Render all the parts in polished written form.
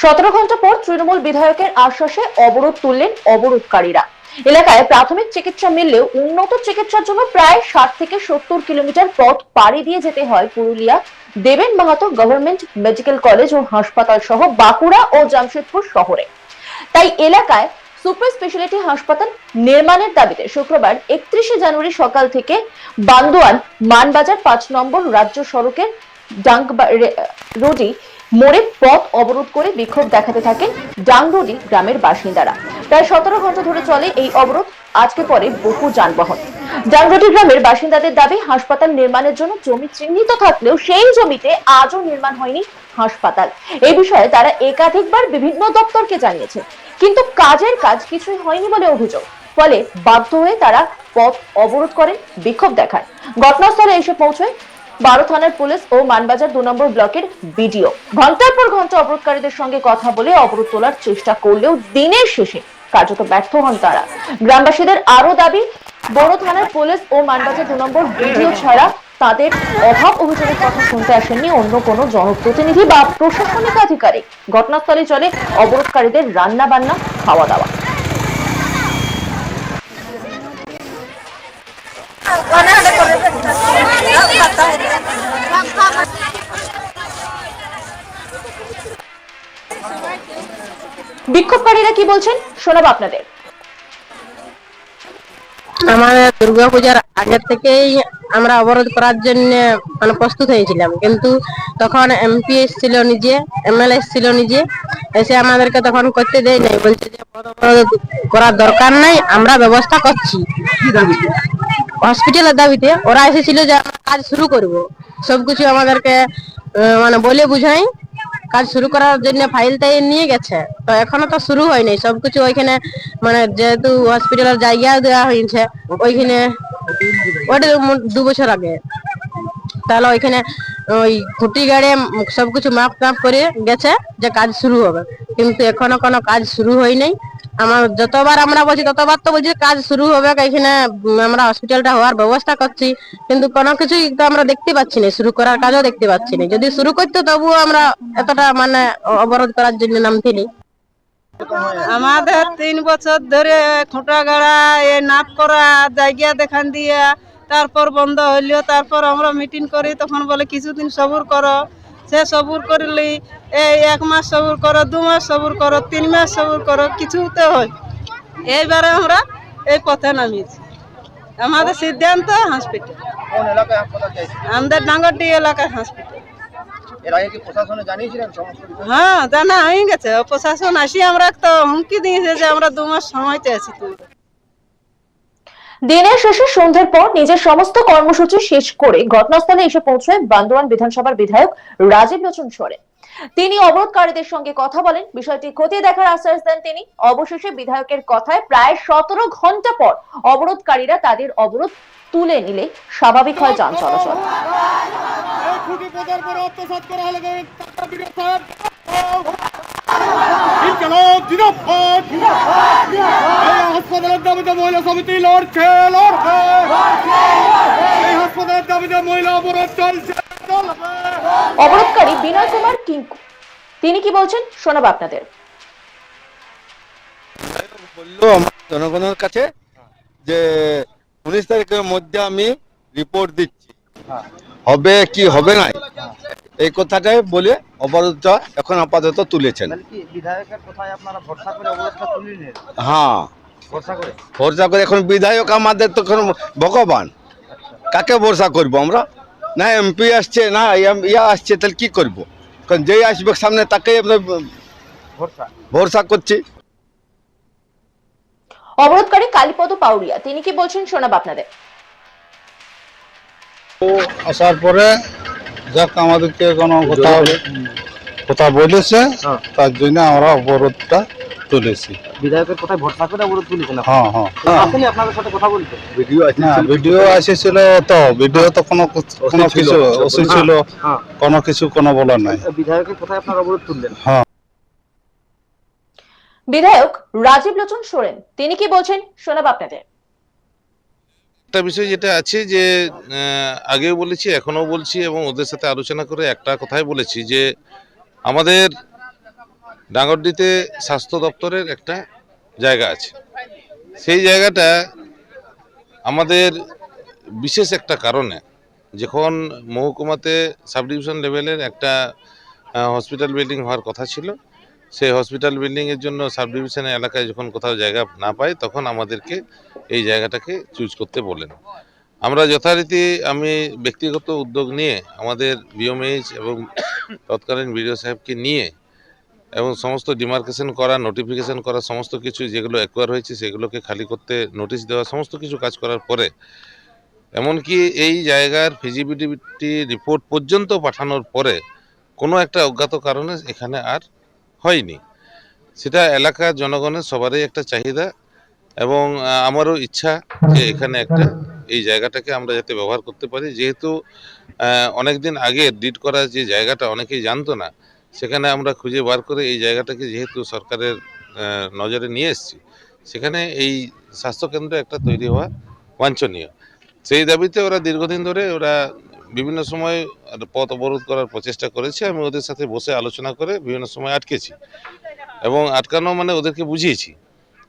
17 ঘন্টা পর তৃণমূল বিধায়কের আশ্বাসে অবরোধ তুললেন অবরোধকারীরা। এলাকায় প্রাথমিক চিকিৎসা মিললেও উন্নত চিকিৎসার জন্য প্রায় 60 থেকে 70 কিলোমিটার পথ পাড়ি দিয়ে যেতে হয় পুরুলিয়া দেবেন মাহাতো গভর্নমেন্ট মেডিকেল কলেজ ও হাসপাতাল সহ বাঁকুড়া ও জামশেদপুর শহরে। তাই এলাকায় সুপার স্পেশালিটি হাসপাতাল নির্মাণের দাবিতে শুক্রবার 31শে জানুয়ারি সকাল থেকে বান্দোয়ান মানবাজার 5 নম্বর রাজ্য সড়কের ডাংরোডি মোড়ে পথ অবরোধ করে বিক্ষোভ দেখাতে থাকেন ডাংরোডি গ্রামের বাসিন্দারা। প্রায় 17 ঘন্টা ধরে চলে এই অবরোধ। আজকে পরে বহু যানবাহন। ডাংরোডি গ্রামের বাসিন্দাদের দাবি, হাসপাতাল নির্মাণের জন্য জমি চিহ্নিত থাকলেও সেই জমিতে আজও নির্মাণ হয়নি হাসপাতাল। এই বিষয়ে তারা একাধিকবার বিভিন্ন দপ্তরকে জানিয়েছে, কিন্তু কাজের কাজ কিছুই হয়নি বলে অভিযোগ। ফলে বাধ্য হয়ে তারা পথ অবরোধ করেন, বিক্ষোভ দেখান। ঘটনাস্থলে এসে পৌঁছয় 12 থানার পুলিশ ও মানবাজার 2 নম্বর ব্লকের বিডিও। ঘন্টার পর ঘন্টা অবরোধকারীদের সঙ্গে কথা বলে অবরোধ তোলার চেষ্টা করলেও দিনের শেষে কার্যত ব্যর্থ হন তারা। গ্রামবাসীদের আরো দাবি, বড় থানার পুলিশ ও মানবাজার 2 নম্বর বিডিও ছাড়া তাদের অভাব অভিযোগের কথা শুনতে আসেননি অন্য কোনো জনপ্রতিনিধি বা প্রশাসনিক আধিকারিক। ঘটনাস্থলে চলে অবরোধকারীদের রান্না বান্না, খাওয়া দাওয়া। বিক্ষোভকারীরা কি বলছেন শোনাবো আপনাদের। আমাদের দুর্গাপূজার আগে থেকেই আমরা অবরোধ করার জন্য প্রস্তুত হয়েছিলাম, কিন্তু তখন এমপি এসেছিল নিজে, এমএলএ এসেছিল নিজে, এসে আমাদেরকে তখন করতে দেয় নাই, বলছে যে অবরোধ করার দরকার নাই, আমরা ব্যবস্থা করছি। হসপিটালের দাবিতে ওরা এসেছিল যে আমরা কাজ শুরু করব, সবকিছু আমাদেরকে বলে বুঝাই কাজ শুরু করার জন্য ফাইলটাই নিয়ে গেছে। তো এখনো তো শুরু হয়নি সবকিছু। ওইখানে যেহেতু হসপিটালের জায়গা দেওয়া হয়েছে ওইখানে, ওটা 2 বছর আগে, তাহলে ওইখানে ওই খুঁটি গাড়ে সবকিছু মাপ করে গেছে যে কাজ শুরু হবে, কিন্তু এখনো কোনো কাজ শুরু হয় নাই। যতবার আমরা বলছি ততবার তো বলছি কাজ শুরু হবে, এখানে আমরা হসপিটালটা হওয়ার ব্যবস্থা করছি, কিন্তু কোনো কিছুই তো আমরা দেখতে পাচ্ছি না, শুরু করার কাজও দেখতে পাচ্ছি না। যদি শুরু করতো তবুও আমরা এতটা অবরোধ করার জন্য নামছিনি। আমাদের 3 বছর ধরে খুঁটা গাড়া, নাপ করা, জায়গা দেখান দিয়া, তারপর বন্ধ হইল। তারপর আমরা মিটিং করি, তখন বলে কিছুদিন সবুর করো। সে সবুর করলি, এই 1 মাস সবুর করো, 2 মাস সবুর করো, 3 মাস সবুর করো, কিছুতে হয়। এইবারে আমরা এই পথে নামিয়েছি। আমাদের সিদ্ধান্ত হসপিটাল, আমাদের ডাঙ্গরডি এলাকায় হসপিটাল। হ্যাঁ, জানা হয়ে গেছে। প্রশাসন আসি আমরা তো হুমকি দিয়েছে যে আমরা 2 মাস সময় চাইছি। দিনের শেষে সন্ধ্যার পর নিজের সমস্ত কর্মসূচি শেষ করে ঘটনাস্থলে এসে পৌঁছায় বান্দোয়ান বিধানসভার বিধায়ক রাজীব লোচন সোরেন। তিনি অবরোধকারীদের সঙ্গে কথা বলেন, বিষয়টি খতিয়ে দেখার আশ্বাস দেন তিনি। অবশেষে বিধায়কের কথায় প্রায় 17 ঘন্টা পর অবরোধকারীরা তাদের অবরোধ তুলে নিলে স্বাভাবিক হয় যান চলাচল। হাসপাতালের দাবিতে মহিলা সমিতি লড়ছে, এই হাসপাতালের দাবিতে মহিলা অবরোধ চলছে। অবরোধকারী বিনয় কুমার কিঙ্কু তিনি কি বলছেন শোনাবো আপনাদের। বললো আমার জনগণের কাছে যে 19 তারিখের মধ্যে আমি রিপোর্ট দিচ্ছি, হবে কি হবে না এই কথাটাই বলে অবরোধটা এখন আপাতত তুলেছেন। হ্যাঁ, ভরসা করে এখন বিধায়ক আমাদের তো ভগবান, কাকে ভরসা করবো আমরা? না এমপি আসছে না ইয়া আসছে, তাহলে কি করবো? কারণ যেই আসবে সামনে তাকেই আমরা ভরসা করছি। অবরোধকারী কালীপদ পাউরিয়া তিনি কি বলছেন শোনাবো আপনাদের। আসার পরে যাক আমাদেরকে কোনো কথা বলেছে, তার জন্য আমরা অবরোধটা তুলেছি। বিধায়কের কোথায় ভরসা করে অবরোধ তুলেছেন? হ্যাঁ হ্যাঁ, আসলে আপনাদের সাথে কথা বলতে ভিডিও এসেছিল, তো ভিডিও তো কোনো কিছু ওসি ছিল, কোনো কিছু কোনো বলার নাই। বিধায়কের কোথায় আপনারা অবরোধ তুললেন? হ্যাঁ, বিধায়ক রাজীব লোচন সোরেন তিনি কি বলছেন শোনাবো আপনাদের। একটা বিষয় যেটা আছে যে আগেও বলেছি, এখনো বলছি এবং ওদের সাথে আলোচনা করে একটা কথাই বলেছি যে আমাদের ডাঙ্গরডিতে স্বাস্থ্য দপ্তরের একটা জায়গা আছে। সেই জায়গাটা আমাদের বিশেষ একটা কারণে, যখন মহকুমাতে সাব ডিভিশন লেভেলের একটা হসপিটাল বিল্ডিং হওয়ার কথা ছিল, সেই হসপিটাল বিল্ডিংয়ের জন্য সাব ডিভিশনের এলাকায় যখন কোথাও জায়গা না পাই, তখন আমাদেরকে এই জায়গাটাকে চুজ করতে বলেন। আমরা যথারীতি আমি ব্যক্তিগত উদ্যোগ নিয়ে আমাদের বিওমএইচ এবং তৎকালীন বিডিও সাহেবকে নিয়ে এবং সমস্ত ডিমার্কেশন করা, নোটিফিকেশন করা, সমস্ত কিছু যেগুলো অ্যাকোয়ার হয়েছে সেগুলোকে খালি করতে নোটিশ দেওয়া, সমস্ত কিছু কাজ করার পরে এমনকি এই জায়গার ফিজিবিলিটি রিপোর্ট পর্যন্ত পাঠানোর পরে কোনো একটা অজ্ঞাত কারণে এখানে আর হয়নি। সেটা এলাকার জনগণের সবারই একটা চাহিদা এবং আমারও ইচ্ছা যে এখানে একটা এই জায়গাটাকে আমরা যাতে ব্যবহার করতে পারি, যেহেতু অনেকদিন আগে ডিড করা যে জায়গাটা অনেকেই জানতো না, সেখানে আমরা খুঁজে বার করে এই জায়গাটাকে যেহেতু সরকারের নজরে নিয়ে এসেছি, সেখানে এই স্বাস্থ্যকেন্দ্র একটা তৈরি হওয়া বাঞ্ছনীয়। সেই দাবিতে ওরা দীর্ঘদিন ধরে ওরা বিভিন্ন সময় পথ অবরোধ করার প্রচেষ্টা করেছে। আমি ওদের সাথে বসে আলোচনা করে বিভিন্ন সময় আটকেছি এবং আটকানো মানে ওদেরকে বুঝিয়েছি।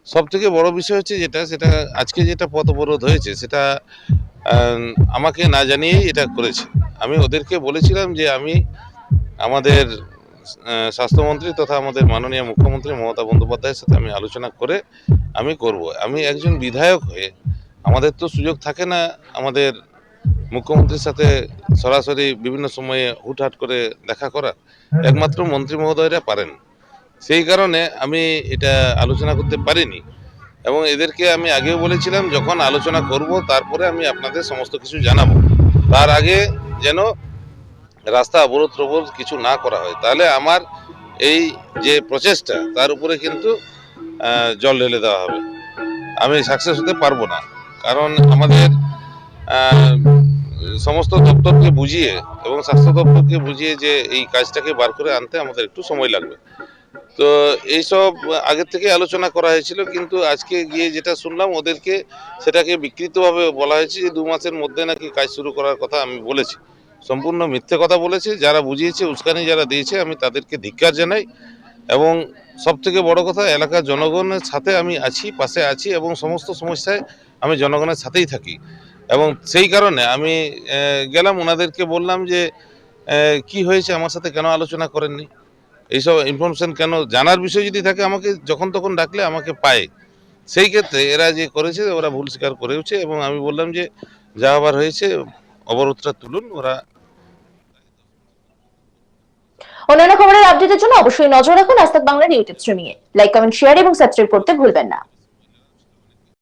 সব থেকে বড় বিষয় হচ্ছে সেটা আজকে যেটা পথ অবরোধ হয়েছে সেটা আমাকে না জানিয়েই এটা করেছে। আমি ওদেরকে বলেছিলাম যে আমি আমাদের স্বাস্থ্যমন্ত্রী তথা আমাদের মাননীয় মুখ্যমন্ত্রী মমতা বন্দ্যোপাধ্যায়ের সাথে আমি আলোচনা করে আমি করব। আমি একজন বিধায়ক হয়ে আমাদের তো সুযোগ থাকে না আমাদের মুখ্যমন্ত্রীর সাথে সরাসরি বিভিন্ন সময়ে হুটহাট করে দেখা করার, একমাত্র মন্ত্রী মহোদয়রা পারেন। সেই কারণে আমি এটা আলোচনা করতে পারিনি এবং এদেরকে আমি আগেও বলেছিলাম যখন আলোচনা করব তারপরে আমি আপনাদের সমস্ত কিছু জানাবো, তার আগে যেন রাস্তা অবরোধ টবরোধ কিছু না করা হয়, তাহলে আমার এই যে প্রচেষ্টা তার উপরে কিন্তু জল ঢেলে দেওয়া হবে। আমি সাকসেস হতে পারবো না, কারণ আমাদের সমস্ত দপ্তরকে বুঝিয়ে এবং স্বাস্থ্য দপ্তরকে বুঝিয়ে যে এই কাজটাকে বার করে আনতে আমাদের একটু সময় লাগবে। তো এইসব আগের থেকে আলোচনা করা হয়েছিল, কিন্তু আজকে গিয়ে যেটা শুনলাম ওদেরকে সেটাকে বিকৃতভাবে বলা হয়েছে যে 2 মাসের মধ্যে নাকি কাজ শুরু করার কথা আমি বলেছি। সম্পূর্ণ মিথ্যে কথা বলেছে। যারা বুঝিয়েছে, উস্কানি যারা দিয়েছে, আমি তাদেরকে ধিক্কার জানাই এবং সবথেকে বড় কথা এলাকার জনগণের সাথে আমি আছি, পাশে আছি এবং সমস্ত সমস্যায় আমি জনগণের সাথেই থাকি এবং সেই কারণে আমি গেলাম ওনাদেরকে বললাম যে কি হয়েছে, আমার সাথে কেন আলোচনা করেননি, এইসব ইনফরমেশন কেন জানার বিষয় যদি থাকে আমাকে যখন তখন ডাকলে আমাকে পায়। সেই ক্ষেত্রে এরা যে করেছে ওরা ভুল স্বীকার করেওছে এবং আমি বললাম যে যা আবার হয়েছে অবরোধটা তুলুন। ওরা অন্যান্য খবরের আপডেটের জন্য অবশ্যই নজর রাখুন আজ তাক বাংলার ইউটিউব স্ট্রিমিং এ। লাইক, কমেন্ট, শেয়ার এবং সাবস্ক্রাইব করতে ভুলবেন না।